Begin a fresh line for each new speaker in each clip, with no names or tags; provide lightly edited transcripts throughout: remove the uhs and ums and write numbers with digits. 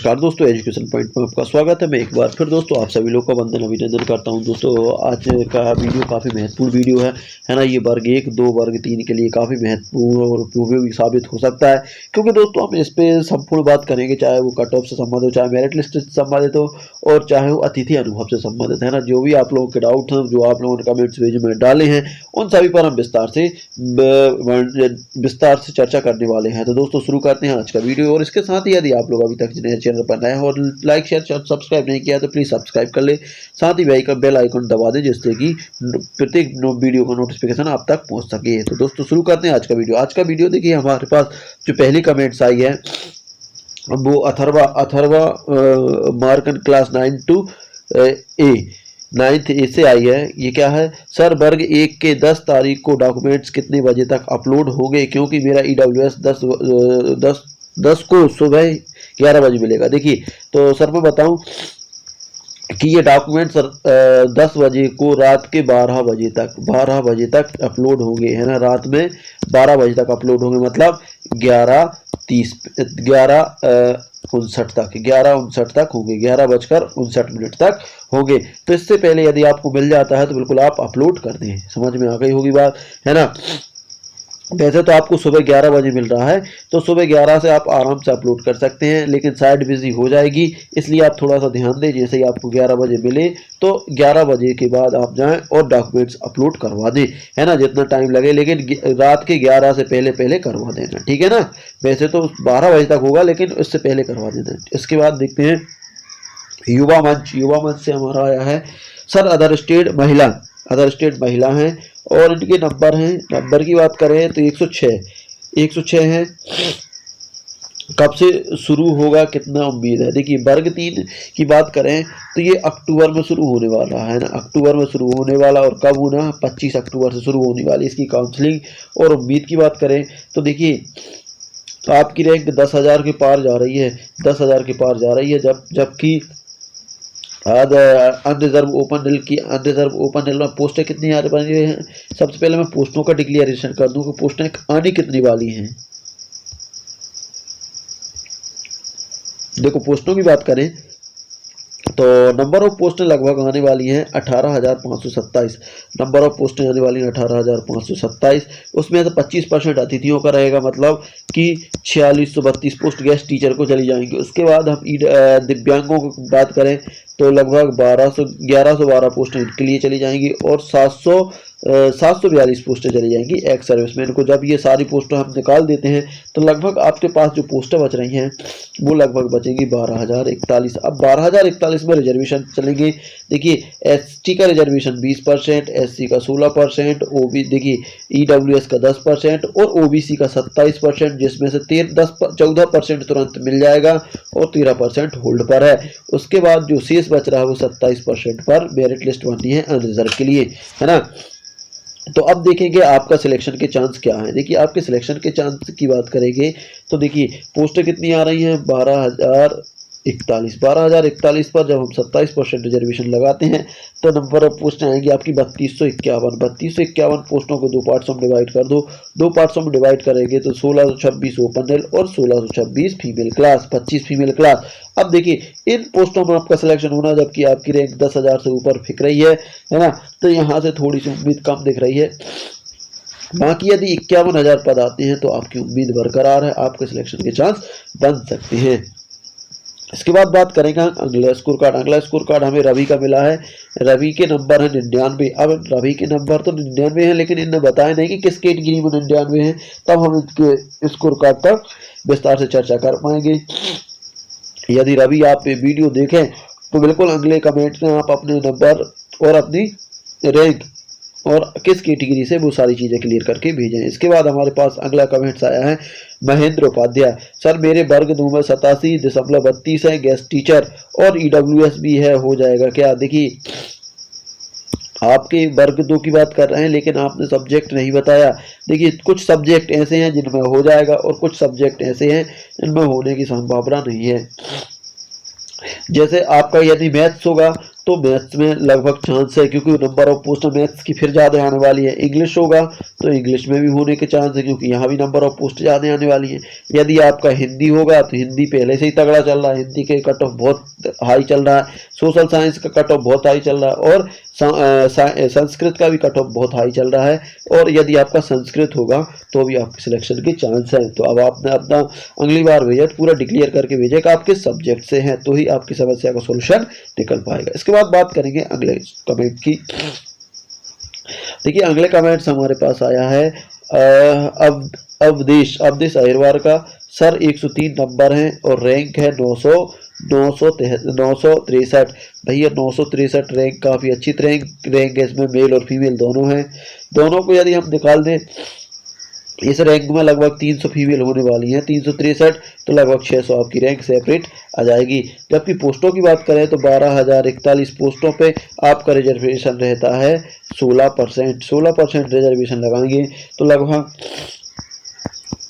नमस्कार दोस्तों, education point में आपका स्वागत है। मैं एक बार फिर दोस्तों आप सभी लोगों का वंदन अभिनंदन करता हूं। दोस्तों आज का वीडियो काफ़ी महत्वपूर्ण वीडियो है ना। ये वर्ग 1, 2, वर्ग 3 के लिए काफ़ी महत्वपूर्ण और उपयोगी साबित हो सकता है, क्योंकि दोस्तों हम इस पर संपूर्ण बात करेंगे, चाहे वो कट ऑफ से संबंधित हो, चाहे मेरिट लिस्ट से संबंधित हो, और चाहे वो अतिथि अनुभव से संबंधित है ना। जो भी आप लोगों के डाउट हैं, जो आप लोगों ने कमेंट्स पेज में डाले हैं, उन सभी पर हम विस्तार से चर्चा करने वाले हैं। तो दोस्तों शुरू करते हैं आज का वीडियो। और इसके साथ ही यदि आप लोग अभी तक चैनल पर नए हैं और लाइक शेयर सब्सक्राइब नहीं किया तो प्लीज़ सब्सक्राइब कर ले, साथ ही बेल आइकन दबा दें, जिससे कि प्रत्येक वीडियो का नोटिफिकेशन आप तक पहुंच सके। तो दोस्तों शुरू करते हैं आज का वीडियो। आज का वीडियो देखिए, हमारे पास जो पहली कमेंट्स आई है वो Atharva Markan class 9 to A 9th A से आई है। ये क्या है? सर वर्ग 1 के 10 तारीख को डॉक्यूमेंट्स कितने बजे तक अपलोड होंगे, क्योंकि मेरा EWS 10 को सुबह 11 बजे मिलेगा। देखिए तो सर मैं बताऊं कि ये डॉक्यूमेंट सर 10 बजे को रात के 12 बजे तक अपलोड होंगे, है ना। रात में 12 बजे तक अपलोड होंगे, मतलब 11:59 तक होंगे, 11:59 तक होंगे। तो इससे पहले यदि आपको मिल जाता है तो बिल्कुल आप अपलोड कर दें। समझ में आ गई होगी बात, है ना। वैसे तो आपको सुबह 11 बजे मिल रहा है, तो सुबह 11 से आप आराम से अपलोड कर सकते हैं, लेकिन साइट बिजी हो जाएगी, इसलिए आप थोड़ा सा ध्यान दें। जैसे ही आपको 11 बजे मिले तो 11 बजे के बाद आप जाएं और डॉक्यूमेंट्स अपलोड करवा दें, है ना। जितना टाइम लगे, लेकिन रात के 11 से पहले करवा देना, ठीक है ना। वैसे तो 12 बजे तक होगा, लेकिन उससे पहले करवा देना। इसके बाद देखते हैं युवा मंच से हमारा आया है। सर अदर स्टेट महिला हैं और इनके नंबर की बात करें तो 106 हैं। कब से शुरू होगा, कितना उम्मीद है? देखिए वर्ग 3 की बात करें तो ये अक्टूबर में शुरू होने वाला है ना, अक्टूबर में शुरू होने वाला। और कब होना? 25 अक्टूबर से शुरू होने वाली इसकी काउंसलिंग। और उम्मीद की बात करें तो देखिए तो आपकी रैंक 10,000 के पार जा रही है, 10,000 के पार जा रही है। जबकि अनरिजर्व ओपन एल में पोस्टें कितनी आ रही हैं? सबसे पहले मैं पोस्टों का डिक्लेरेशन कर दूं कि पोस्टें आने कितनी वाली हैं। देखो पोस्टों की बात करें तो नंबर ऑफ पोस्टें लगभग आने वाली हैं 18,527 नंबर ऑफ पोस्टें आने वाली हैं 18,527। उसमें से 25% अतिथियों का रहेगा, मतलब कि 4632 पोस्ट गेस्ट टीचर को चली जाएंगी। उसके बाद हम दिव्यांगों की बात करें तो लगभग 1112 पोस्टें इनके लिए चली जाएंगी और 742 पोस्टें चली जाएंगी एक्स सर्विसमैन को। जब ये सारी पोस्टें हम निकाल देते हैं तो लगभग आपके पास जो पोस्टें बच रही हैं वो लगभग बचेंगी 12,041। अब 12,041 में रिजर्वेशन चलेंगे। देखिए ST का रिजर्वेशन 20%, SC का 16%, देखिए EWS का 10% और OBC का 27%, जिसमें से 14% तुरंत मिल जाएगा और 13% होल्ड पर है। उसके बाद जो शेष बच रहा है वो 27% पर मेरिट लिस्ट बननी है अनरिजर्व के लिए, है ना। तो अब देखेंगे आपका सिलेक्शन के चांस क्या है। देखिए आपके सिलेक्शन के चांस की बात करेंगे तो देखिए पोस्टें कितनी आ रही हैं? 12,041 पर जब हम 27% रिजर्वेशन लगाते हैं तो नंबर ऑफ पोस्टें आएंगी आपकी 3251 पोस्टों को 2 पार्ट्सों में डिवाइड कर दो। 2 पार्ट्सों में डिवाइड करेंगे तो 1626 ओपन एल और 1626 फीमेल क्लास, 25 फीमेल क्लास। अब देखिए इन पोस्टों में आपका सिलेक्शन होना, जबकि आपकी रैंक 10,000 से ऊपर फिक रही है ना, तो यहाँ से थोड़ी सी उम्मीद कम दिख रही है। बाकी यदि 51,000 पद आते हैं तो आपकी उम्मीद बरकरार है, आपके सिलेक्शन के चांस बन सकते हैं। इसके बाद बात करेंगे अगला स्कोर कार्ड हमें रवि का मिला है। रवि के नंबर है 99। अब रवि के नंबर तो 99 है, लेकिन इन्हें बताया नहीं कि किस कैटेगरी में 99 है, तब हम इसके स्कोर कार्ड पर विस्तार से चर्चा कर पाएंगे। यदि रवि आप वीडियो देखें तो बिल्कुल अगले कमेंट में आप अपने नंबर और अपनी रैंक और किस कैटेगरी से वो सारी चीज़ें क्लियर करके भेजें। इसके बाद हमारे पास अगला कमेंट्स आया है महेंद्र उपाध्याय। सर मेरे वर्ग 2 में 87.32 है, गेस्ट टीचर और EWS भी है, हो जाएगा क्या? देखिए आपके वर्ग 2 की बात कर रहे हैं, लेकिन आपने सब्जेक्ट नहीं बताया। देखिए कुछ सब्जेक्ट ऐसे हैं जिनमें हो जाएगा और कुछ सब्जेक्ट ऐसे हैं जिनमें होने की संभावना नहीं है। जैसे आपका यदि मैथ्स होगा तो मैथ्स में लगभग चांस है, क्योंकि नंबर ऑफ पोस्ट मैथ्स की फिर ज़्यादा आने वाली है। इंग्लिश होगा तो इंग्लिश में भी होने के चांस है, क्योंकि यहाँ भी नंबर ऑफ पोस्ट ज़्यादा आने वाली हैं। यदि आपका हिंदी होगा तो हिंदी पहले से ही तगड़ा चल रहा है, हिंदी के कट ऑफ बहुत हाई चल रहा है, सोशल साइंस का कट ऑफ बहुत हाई चल रहा है, और संस्कृत का भी कट ऑफ बहुत हाई चल रहा है। और यदि आपका संस्कृत होगा तो भी आपके सिलेक्शन के चांस हैं। तो अब आपने अपना अगली बार भेजा पूरा डिक्लेयर करके भेजे कि आप किस सब्जेक्ट से हैं, तो ही आपकी समस्या का सोल्यूशन निकल पाएगा। इसके बाद बात करेंगे अगले कमेंट की। देखिए अगले कमेंट्स हमारे पास आया है अवधेश अहिरवार का। सर 103 नंबर हैं और रैंक है 963। भैया 963 रैंक काफ़ी अच्छी रैंक है, इसमें मेल और फीमेल दोनों हैं। दोनों को यदि हम निकाल दें, इस रैंक में लगभग 300 फीमेल होने वाली हैं, 363, तो लगभग 600 आपकी रैंक सेपरेट आ जाएगी। जबकि पोस्टों की बात करें तो 12,041 पोस्टों पे आपका रिजर्वेशन रहता है 16% रिजर्वेशन लगाएंगे तो लगभग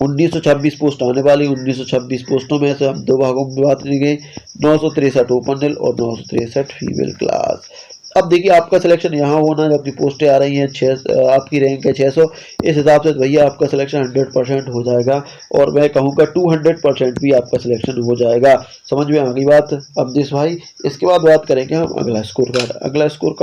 1926 पोस्ट आने वाली। 1926 पोस्टों में से हम दो भागों में बात करेंगे, 963 ओपन और 963 फीमेल क्लास। अब देखिए आपका सिलेक्शन यहाँ होना, जबकि पोस्टें आ रही हैं 6, आपकी रैंक है 600, इस हिसाब से भैया आपका सिलेक्शन 100% हो जाएगा, और मैं कहूँगा 200% भी आपका सिलेक्शन हो जाएगा। समझ में आ गई बात अवधेश भाई। इसके बाद बात करेंगे हम अगला स्कोर कार्ड। अगला स्कोर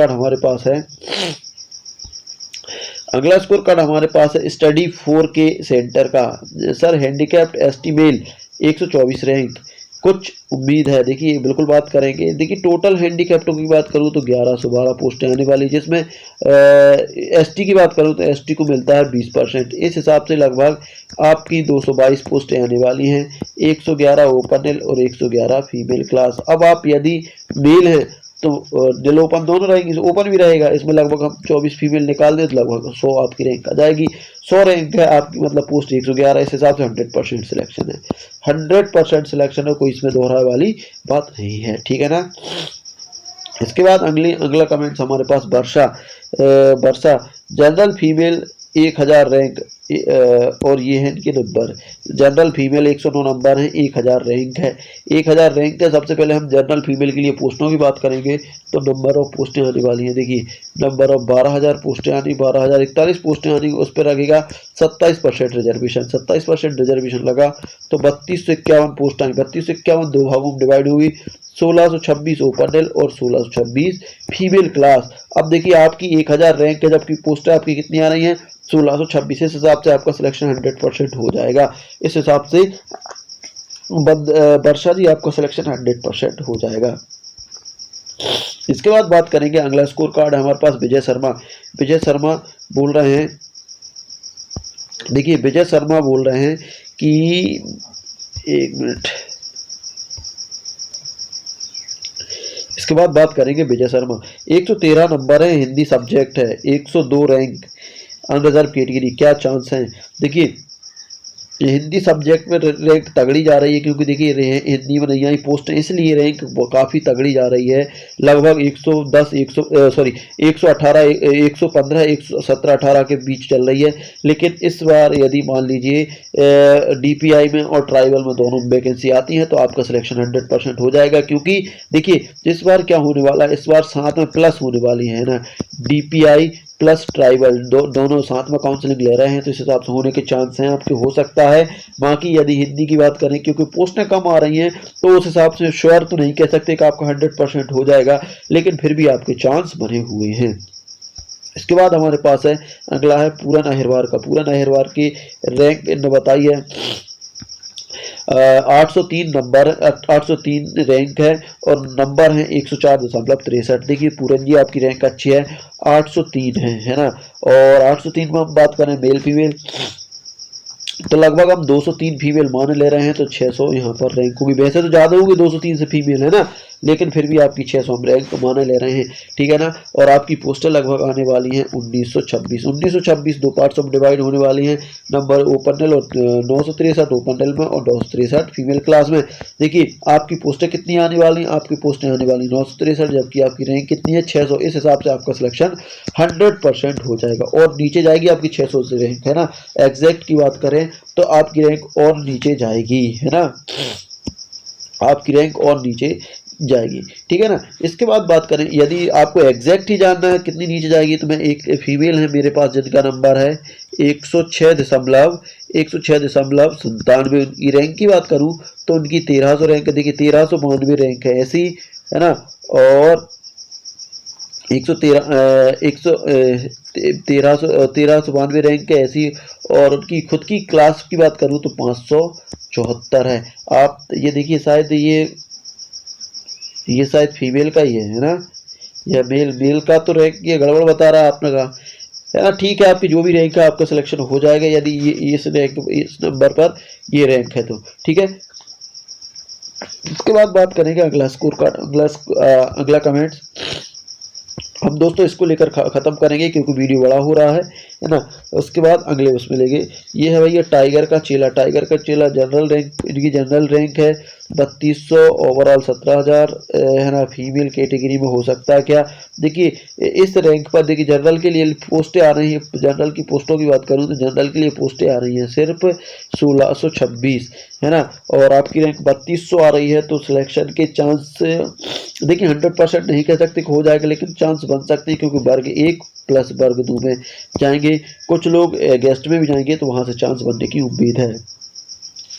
कार्ड हमारे पास है स्टडी 4K सेंटर का। Sir handicapped ST male 124 rank, कुछ उम्मीद है। देखिए बिल्कुल बात करेंगे। देखिए टोटल हैंडीकैप्टों की बात करूँ तो 1112 पोस्टें आने वाली, जिसमें एसटी की बात करूँ तो एसटी को मिलता है 20%। इस हिसाब से लगभग आपकी 222 पोस्टें आने वाली हैं, 111 ओपन और 111 फीमेल क्लास। अब आप यदि मेल हैं तो दिल ओपन दोनों रहेंगे, ओपन भी रहेगा, इसमें लगभग हम 24 फीमेल निकाल दें तो लगभग 100 आपकी रैंक आ जाएगी। 100 रैंक है आपकी, मतलब पोस्ट 111, इस हिसाब से 100% सिलेक्शन है। 100% सिलेक्शन है, कोई इसमें दोहराए वाली बात नहीं है, ठीक है ना। इसके बाद अगला कमेंट्स हमारे पास वर्षा जनरल फीमेल 1000 रैंक, और ये है इनके नंबर। जनरल फीमेल 109 नंबर हैं, 1000 रैंक है। 1000 रैंक है। सबसे पहले हम जनरल फीमेल के लिए पोस्टों की बात करेंगे तो नंबर ऑफ पोस्टें आने वाली हैं। देखिए नंबर ऑफ 12,000 पोस्टें आनी, 12,041 पोस्टें आनी, उस पर लगेगा 27% रिजर्वेशन। 27% रिजर्वेशन लगा तो 3251 पोस्ट आई। 3251 दो भागों में डिवाइड हुई, 1626 ओपन और 1626 फीमेल क्लास। अब देखिए आपकी 1000 रैंक है, जबकि पोस्टें आपकी कितनी आ रही हैं 1626। इस हिसाब से आपका सिलेक्शन 100% हो जाएगा। इस हिसाब से वर्षा जी आपका सिलेक्शन 100% हो जाएगा। इसके बाद बात करेंगे अगला स्कोर कार्ड है हमारे पास विजय शर्मा बोल रहे हैं। देखिए विजय शर्मा बोल रहे हैं कि 1 मिनट, इसके बाद बात करेंगे विजय शर्मा। 113 नंबर है, हिंदी सब्जेक्ट है, 102 रैंक, अनरिजर्व कैटेगरी। क्या चांस हैं? देखिए हिंदी सब्जेक्ट में रैंक तगड़ी जा रही है, क्योंकि देखिए हिंदी में नहीं आई पोस्ट, इसलिए रैंक काफ़ी तगड़ी जा रही है। लगभग 110 118 115 117 18 के बीच चल रही है। लेकिन इस बार यदि मान लीजिए DPI में और ट्राइबल में दोनों वैकेंसी आती हैं तो आपका सिलेक्शन 100% हो जाएगा। क्योंकि देखिए इस बार क्या होने वाला है, इस बार साथ में प्लस होने वाली है ना, DPI प्लस ट्राइबल दोनों साथ में काउंसलिंग ले रहे हैं, तो इस हिसाब से होने के चांस हैं आपके, हो सकता है। बाकी यदि हिंदी की बात करें, क्योंकि पोस्टें कम आ रही हैं तो उस हिसाब से श्योर तो नहीं कह सकते कि आपका 100% हो जाएगा, लेकिन फिर भी आपके चांस बने हुए हैं। इसके बाद हमारे पास है अगला है पूरन अहिरवार का। पूरन अहिरवार की रैंक इन्होंने बताई है 803 रैंक है और नंबर है 104.63। देखिए पूरन जी आपकी रैंक अच्छी है, 803 है ना। और 803 में हम बात करें मेल फीमेल तो लगभग हम 203 फीमेल मान ले रहे हैं, तो 600 यहाँ पर रैंक होगी। वैसे तो ज़्यादा होगी 203 से फीमेल है ना, लेकिन फिर भी आपकी 600 हम रैंक तो माने ले रहे हैं, ठीक है ना। और आपकी पोस्टें लगभग आने वाली हैं 1926 दो पार्ट्स में डिवाइड होने वाली हैं। नंबर ओपन और 963 ओपन में और 963 फीमेल क्लास में। देखिए आपकी पोस्टें कितनी आने वाली हैं, आपकी पोस्टें आने वाली 963, जबकि आपकी रैंक कितनी है 600। इस हिसाब से आपका सिलेक्शन 100% हो जाएगा और नीचे जाएगी आपकी 600 से रैंक, है ना। एग्जैक्ट की बात करें तो आपकी रैंक और नीचे जाएगी, है ना, आपकी रैंक और नीचे जाएगी, ठीक है ना। इसके बाद बात करें, यदि आपको एग्जैक्ट ही जानना है कितनी नीचे जाएगी, तो मैं एक फीमेल है मेरे पास जिनका नंबर है 106.97 उनकी रैंक की बात करूं तो उनकी 1300 रैंक, देखिए 1392 रैंक है ऐसी, है ना। और 1392 रैंक है ऐसी। और उनकी खुद की क्लास की बात करूं तो 574 है। आप ये देखिए, शायद ये शायद फीमेल का ही है ना, या मेल का तो रैंक ये गड़बड़ बता रहा है आपने कहा, है ना। ठीक है, आपकी जो भी रैंक है आपका सिलेक्शन हो जाएगा यदि ये इस नंबर पर ये रैंक है तो, ठीक है। इसके बाद बात करेंगे अगला स्कोर कार्ड, अगला कमेंट्स हम दोस्तों इसको लेकर ख़त्म करेंगे क्योंकि वीडियो बड़ा हो रहा है ना। उसके बाद अगले उसमें लेंगे, ये है भैया टाइगर का चेला जनरल रैंक, इनकी जनरल रैंक है 3200, ओवरऑल 17,000, है ना। फीमेल कैटेगरी में हो सकता है क्या, देखिए इस रैंक पर देखिए जनरल के लिए पोस्टें आ रही हैं। जनरल की पोस्टों की बात करूं तो जनरल के लिए पोस्टें आ रही हैं सिर्फ 1626, है ना। और आपकी रैंक 3200 आ रही है, तो सिलेक्शन के चांस देखिए 100% नहीं कह सकते कि हो जाएगा, लेकिन चांस बन सकते हैं क्योंकि वर्ग 1 प्लस वर्ग 2 में जाएंगे, कुछ लोग गेस्ट में भी जाएंगे तो वहां से चांस बनने की उम्मीद है।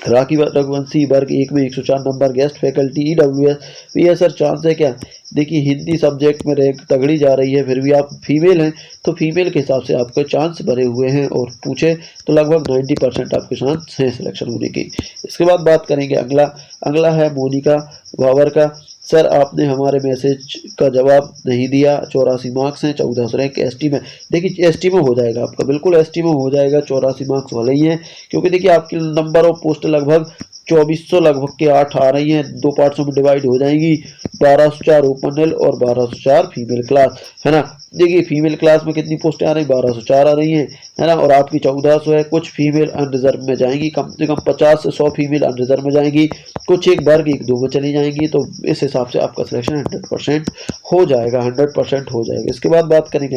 राखी रघुवंशी वर्ग 1 में 104 नंबर, गेस्ट फैकल्टी EWS भी है सर, चांस है क्या, देखिए हिंदी सब्जेक्ट में रैंक तगड़ी जा रही है, फिर भी आप फीमेल हैं तो फीमेल के हिसाब से आपके चांस बने हुए हैं, और पूछे तो लगभग 90% आपके चांस हैं सिलेक्शन होने की। इसके बाद बात करेंगे अगला है मोनिका वावर का। सर आपने हमारे मैसेज का जवाब नहीं दिया, 84 मार्क्स हैं, 1400 रैंक ST में, देखिए ST में हो जाएगा आपका, बिल्कुल ST में हो जाएगा, 84 मार्क्स वाले ही हैं, क्योंकि देखिए आपकी नंबर ऑफ पोस्ट लगभग 2400 लगभग के 8 आ रही हैं, 2 पार्ट्सों में डिवाइड हो जाएंगी, 1204 ओपन और 1204 फीमेल क्लास, है ना। देखिए फीमेल क्लास में कितनी पोस्टें आ रही, 1204 आ रही हैं, है ना। और आपकी 1400 है, कुछ फीमेल अनरिजर्व में जाएंगी, कम से कम 50 से 100 फीमेल अनरिजर्व में जाएंगी, कुछ एक वर्ग 1-2 में चली जाएंगी, तो इस हिसाब से आपका सिलेक्शन 100% हो जाएगा, 100% हो जाएगा। इसके बाद बात करेंगे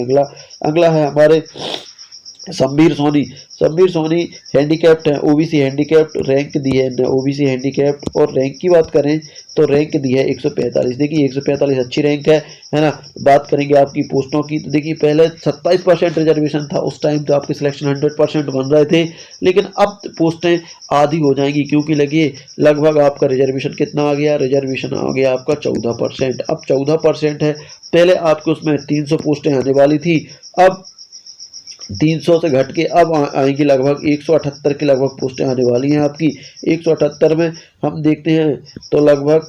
अगला है हमारे शब्बीर सोनी हैंडीकैप्ड है, OBC हैंडीकैप्ड, रैंक दी है OBC हैंडीकैप्ड, और रैंक की बात करें तो रैंक दी है 145, देखिए 145 अच्छी रैंक है ना। बात करेंगे आपकी पोस्टों की तो देखिए पहले 27% रिजर्वेशन था, उस टाइम तो आपके सिलेक्शन 100% बन रहे थे, लेकिन अब पोस्टें आधी हो जाएंगी, क्योंकि लगिए लगभग आपका रिजर्वेशन कितना आ गया, रिजर्वेशन आ गया आपका 14%, अब 14% है, पहले आपको उसमें 300 पोस्टें आने वाली थी, अब 300 से घट के अब आएंगी लगभग 178 की लगभग पोस्टें आने वाली हैं आपकी। 178 में हम देखते हैं तो लगभग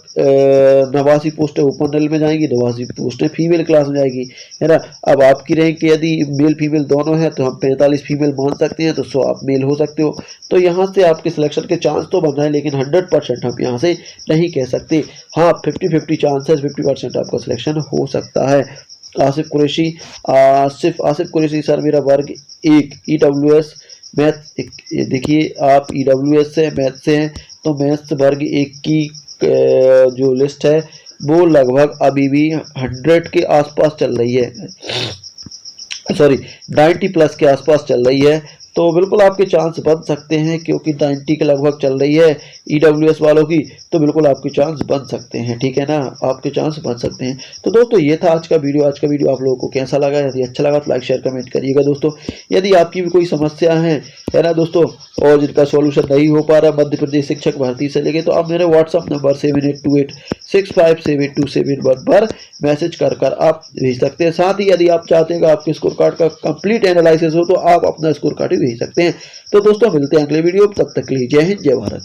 89 पोस्टें ओपन रेल में जाएंगी, 89 पोस्टें फीमेल क्लास में जाएगी, है ना। अब आपकी रैंक यदि मेल फीमेल दोनों है तो हम 45 फीमेल मान सकते हैं, तो 100 आप मेल हो सकते हो, तो यहाँ से आपके सिलेक्शन के चांस तो बन रहे हैं, लेकिन 100% हम यहाँ से नहीं कह सकते। हाँ 50-50 चांसेस, 50% आपका सिलेक्शन हो सकता है। आसिफ कुरैशी सर मेरा वर्ग 1 EWS मैथ, देखिए आप EWS से मैथ से हैं तो मैथ्स वर्ग 1 की जो लिस्ट है वो लगभग अभी भी 100 के आसपास चल रही है, सॉरी 90 प्लस के आसपास चल रही है, तो बिल्कुल आपके चांस बन सकते हैं, क्योंकि 90 के लगभग चल रही है EWS वालों की, तो बिल्कुल आपके चांस बन सकते हैं, ठीक है ना, आपके चांस बन सकते हैं। तो दोस्तों ये था आज का वीडियो आप लोगों को कैसा लगा, यदि अच्छा लगा तो लाइक शेयर कमेंट करिएगा दोस्तों। यदि आपकी भी कोई समस्या है ना दोस्तों, और जिनका सॉल्यूशन नहीं हो पा रहा मध्य प्रदेश शिक्षक भर्ती से लेके, तो आप मेरे व्हाट्सअप नंबर 7828657271 पर मैसेज कर आप भेज सकते हैं। साथ ही यदि आप चाहते हैं कि आपके स्कोर कार्ड का कंप्लीट एनालिसिस हो तो आप अपना स्कोर कार्ड भी भेज सकते हैं। तो दोस्तों मिलते हैं अगले वीडियो, तब तक के लिए जय हिंद जय भारत।